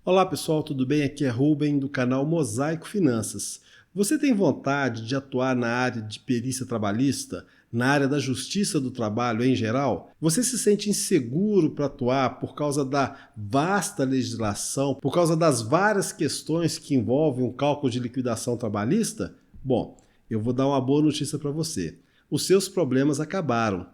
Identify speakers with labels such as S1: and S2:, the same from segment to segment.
S1: Olá pessoal, tudo bem? Aqui é Rubem do canal Mosaico Finanças. Você tem vontade de atuar na área de perícia trabalhista, na área da justiça do trabalho em geral? Você se sente inseguro para atuar por causa da vasta legislação, por causa das várias questões que envolvem o cálculo de liquidação trabalhista? Bom, eu vou dar uma boa notícia para você. Os seus problemas acabaram,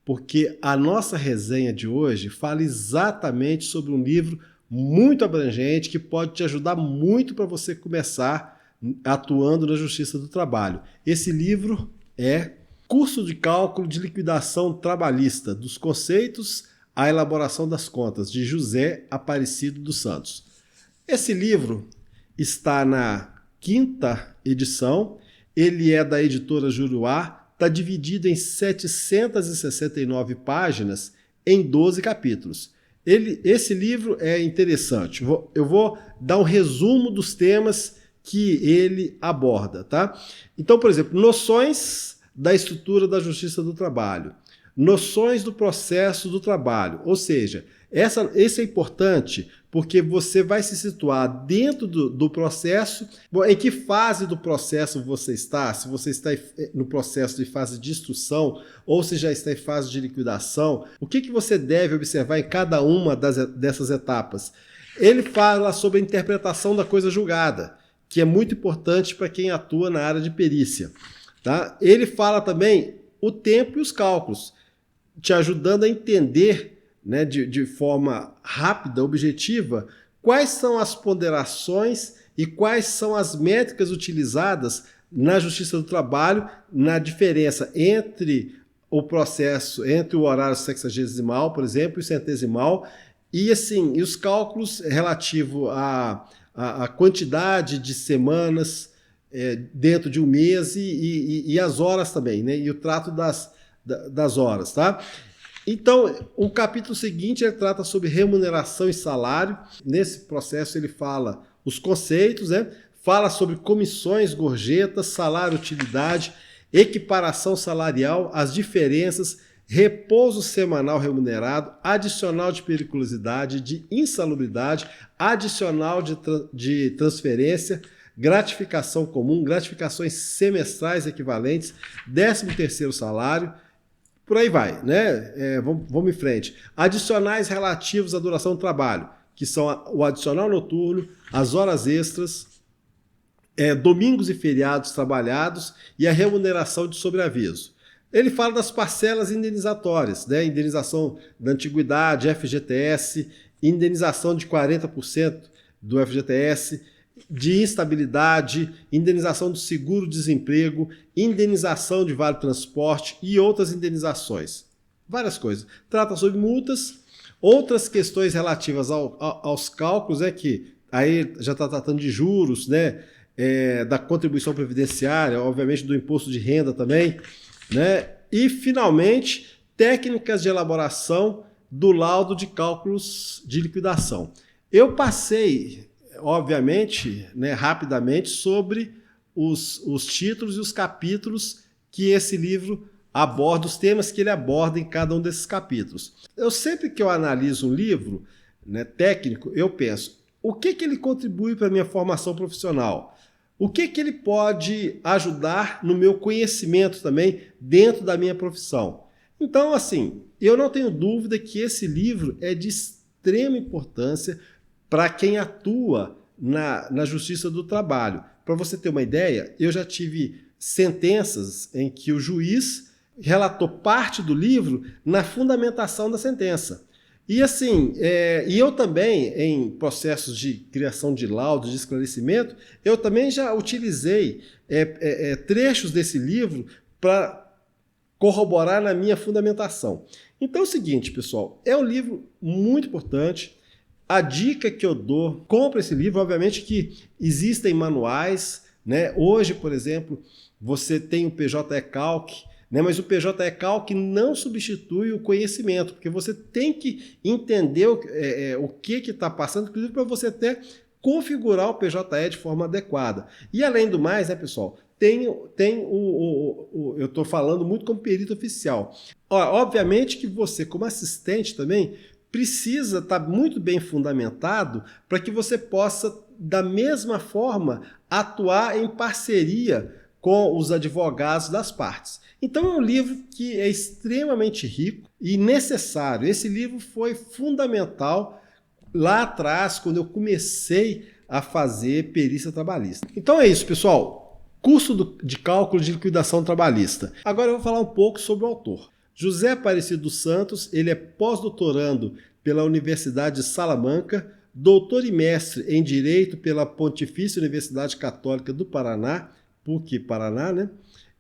S1: porque a nossa resenha de hoje fala exatamente sobre um livro muito abrangente que pode te ajudar muito para você começar atuando na Justiça do Trabalho. Esse livro é Curso de Cálculo de Liquidação Trabalhista, dos conceitos à elaboração das contas, de José Aparecido dos Santos. Esse livro está na 5ª edição, ele é da editora Juruá, está dividido em 769 páginas em 12 capítulos. Esse livro é interessante. Eu vou dar um resumo dos temas que ele aborda, tá? Então, por exemplo, noções da estrutura da Justiça do Trabalho, noções do processo do trabalho, ou seja, esse é importante porque você vai se situar dentro do processo. Em que fase do processo você está? Se você está no processo de fase de instrução ou se já está em fase de liquidação, o que você deve observar em cada uma dessas etapas? Ele fala sobre a interpretação da coisa julgada, que é muito importante para quem atua na área de perícia. Tá? Ele fala também o tempo e os cálculos, te ajudando a entender, né, de forma rápida, objetiva, quais são as ponderações e quais são as métricas utilizadas na Justiça do Trabalho, na diferença entre o processo, entre o horário sexagesimal, por exemplo, e centesimal, e assim, os cálculos relativos à quantidade de semanas dentro de um mês e as horas também, né, e o trato das horas, tá? Então, o capítulo seguinte ele trata sobre remuneração e salário. Nesse processo ele fala os conceitos, né? Fala sobre comissões, gorjetas, salário, utilidade, equiparação salarial, as diferenças, repouso semanal remunerado, adicional de periculosidade, de insalubridade, adicional de transferência, gratificação comum, gratificações semestrais equivalentes, 13º salário, por aí vai, né? Vamos em frente. Adicionais relativos à duração do trabalho, que são o adicional noturno, as horas extras, domingos e feriados trabalhados e a remuneração de sobreaviso. Ele fala das parcelas indenizatórias, né? Indenização da antiguidade, FGTS, indenização de 40% do FGTS, de instabilidade, indenização do seguro-desemprego, indenização de vale-transporte e outras indenizações. Várias coisas. Trata sobre multas, outras questões relativas aos cálculos, que aí já está tratando de juros, né, da contribuição previdenciária, obviamente do imposto de renda também, né, e finalmente técnicas de elaboração do laudo de cálculos de liquidação. Eu passei, obviamente, né, rapidamente sobre os títulos e os capítulos que esse livro aborda, os temas que ele aborda em cada um desses capítulos. Sempre que eu analiso um livro, né, técnico, eu penso, o que ele contribui para a minha formação profissional? O que ele pode ajudar no meu conhecimento também dentro da minha profissão? Então, assim, eu não tenho dúvida que esse livro é de extrema importância para quem atua na Justiça do Trabalho. Para você ter uma ideia, eu já tive sentenças em que o juiz relatou parte do livro na fundamentação da sentença. E assim, e eu também, em processos de criação de laudos, de esclarecimento, eu também já utilizei trechos desse livro para corroborar na minha fundamentação. Então é o seguinte, pessoal, é um livro muito importante. A dica que eu dou, compra esse livro, obviamente que existem manuais, né? Hoje, por exemplo, você tem o PJE Calc, né? Mas o PJE Calc não substitui o conhecimento, porque você tem que entender o que está passando, inclusive para você até configurar o PJE de forma adequada. E além do mais, né, pessoal, eu estou falando muito como perito oficial. Obviamente que você, como assistente também, precisa estar muito bem fundamentado para que você possa, da mesma forma, atuar em parceria com os advogados das partes. Então é um livro que é extremamente rico e necessário. Esse livro foi fundamental lá atrás, quando eu comecei a fazer perícia trabalhista. Então é isso, pessoal. Curso de cálculo de liquidação trabalhista. Agora eu vou falar um pouco sobre o autor. José Aparecido dos Santos, ele é pós-doutorando pela Universidade de Salamanca, doutor e mestre em Direito pela Pontifícia Universidade Católica do Paraná, PUC Paraná, né?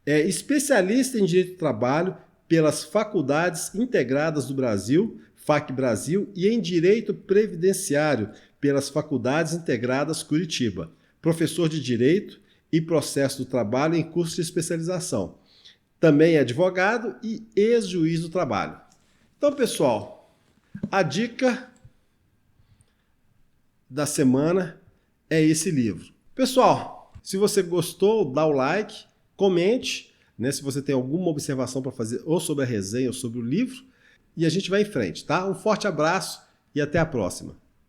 S1: É especialista em Direito do Trabalho pelas Faculdades Integradas do Brasil, FAC Brasil, e em Direito Previdenciário pelas Faculdades Integradas Curitiba. Professor de Direito e Processo do Trabalho em curso de especialização. Também é advogado e ex-juiz do trabalho. Então, pessoal, a dica da semana é esse livro. Pessoal, se você gostou, dá o like, comente, né, se você tem alguma observação para fazer ou sobre a resenha ou sobre o livro, e a gente vai em frente, tá? Um forte abraço e até a próxima.